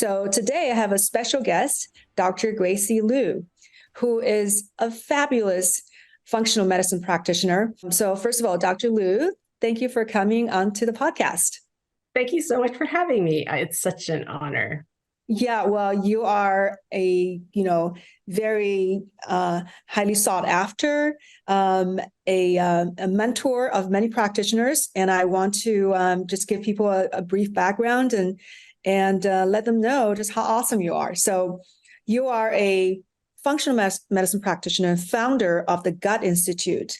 So today I have a special guest, Dr. Gracie Liu, who is a fabulous functional medicine practitioner. So first of all, Dr. Liu, thank you for coming onto the podcast. Thank you so much for having me. It's such an honor. Yeah, well, you are very highly sought after, a mentor of many practitioners, and I want to just give people a brief background and let them know just how awesome you are. So, you are a functional medicine practitioner, founder of the Gut Institute,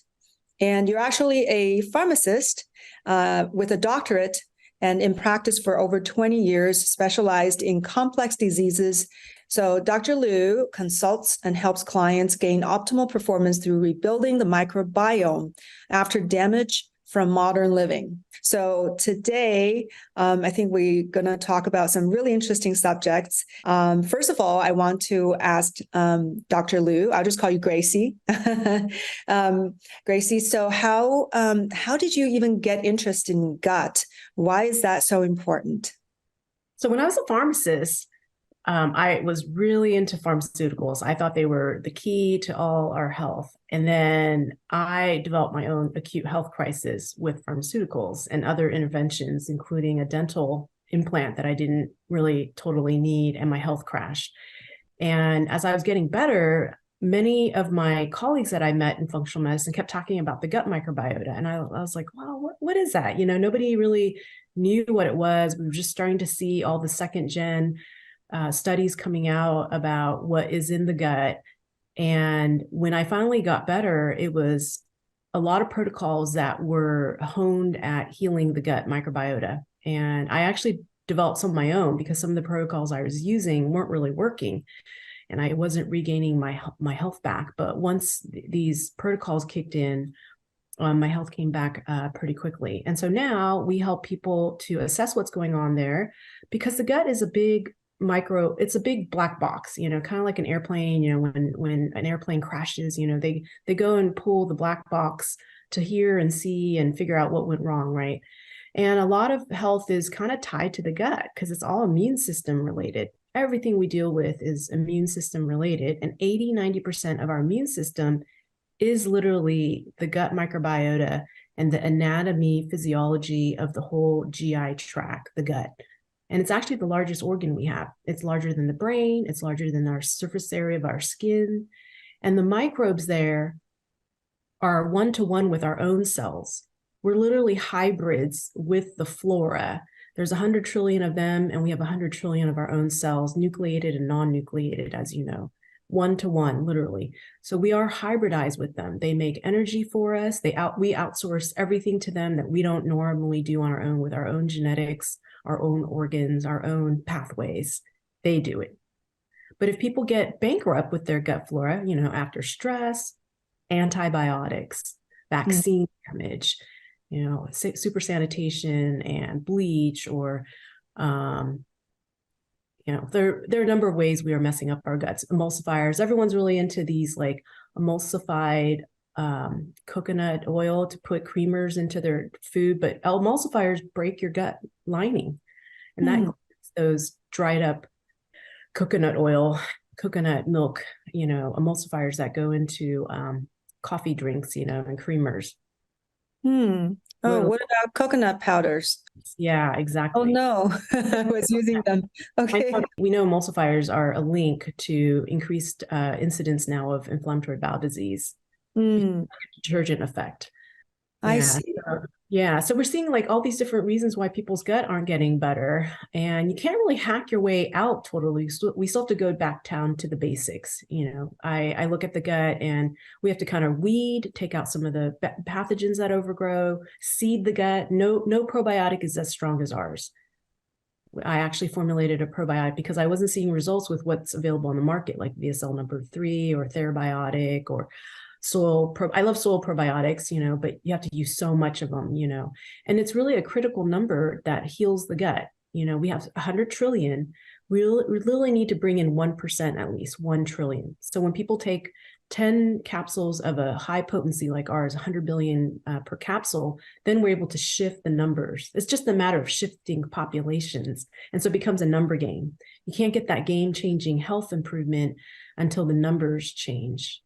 and you're actually a pharmacist with a doctorate and in practice for over 20 years, specialized in complex diseases. So Dr. Liu consults and helps clients gain optimal performance through rebuilding the microbiome after damage from modern living. So today, I think we're going to talk about some really interesting subjects. First of all, I want to ask Dr. Liu, I'll just call you Gracie. Gracie, so how did you even get interested in gut? Why is that so important? So when I was a pharmacist, I was really into pharmaceuticals. I thought they were the key to all our health. And then I developed my own acute health crisis with pharmaceuticals and other interventions, including a dental implant that I didn't really totally need, and my health crashed. And as I was getting better, many of my colleagues that I met in functional medicine kept talking about the gut microbiota. And I was like, wow, what is that? Nobody really knew what it was. We were just starting to see all the second gen studies coming out about what is in the gut. And when I finally got better, it was a lot of protocols that were honed at healing the gut microbiota. And I actually developed some of my own because some of the protocols I was using weren't really working. And I wasn't regaining my health back. But once these protocols kicked in, my health came back pretty quickly. And so now we help people to assess what's going on there, because the gut is it's a big black box, kind of like an airplane. When an airplane crashes, they go and pull the black box to hear and see and figure out what went wrong, right? And a lot of health is kind of tied to the gut because it's all immune system related. Everything we deal with is immune system related, and 90% of our immune system is literally the gut microbiota and the anatomy, physiology of the whole GI tract, the gut. And it's actually the largest organ we have. It's larger than the brain. It's larger than our surface area of our skin. And the microbes there are one-to-one with our own cells. We're literally hybrids with the flora. There's 100 trillion of them, and we have 100 trillion of our own cells, nucleated and non-nucleated, as you know, one-to-one, literally. So we are hybridized with them. They make energy for us. We outsource everything to them that we don't normally do on our own with our own genetics, our own organs, our own pathways. They do it. But if people get bankrupt with their gut flora, after stress, antibiotics, vaccine damage, super sanitation and bleach, or, there are a number of ways we are messing up our guts. Emulsifiers. Everyone's really into these like emulsified coconut oil to put creamers into their food, but emulsifiers break your gut lining, and that includes those dried up coconut oil, coconut milk, emulsifiers that go into coffee drinks, and creamers. Oh, what about coconut powders? Yeah, exactly. Oh no, I was using them. Okay. We know emulsifiers are a link to increased incidence now of inflammatory bowel disease. Detergent effect. I see. So we're seeing like all these different reasons why people's gut aren't getting better, and you can't really hack your way out totally. So we still have to go back down to the basics. I look at the gut, and we have to kind of weed, take out some of the pathogens that overgrow, seed the gut. No probiotic is as strong as ours. I actually formulated a probiotic because I wasn't seeing results with what's available on the market, like VSL number 3 or Therabiotic or I love soil probiotics, but you have to use so much of them, and it's really a critical number that heals the gut. We have 100 trillion. We literally need to bring in 1%, at least 1 trillion. So when people take 10 capsules of a high potency like ours, 100 billion per capsule, then we're able to shift the numbers. It's just a matter of shifting populations. And so it becomes a number game. you can't get that game-changing health improvement until the numbers change.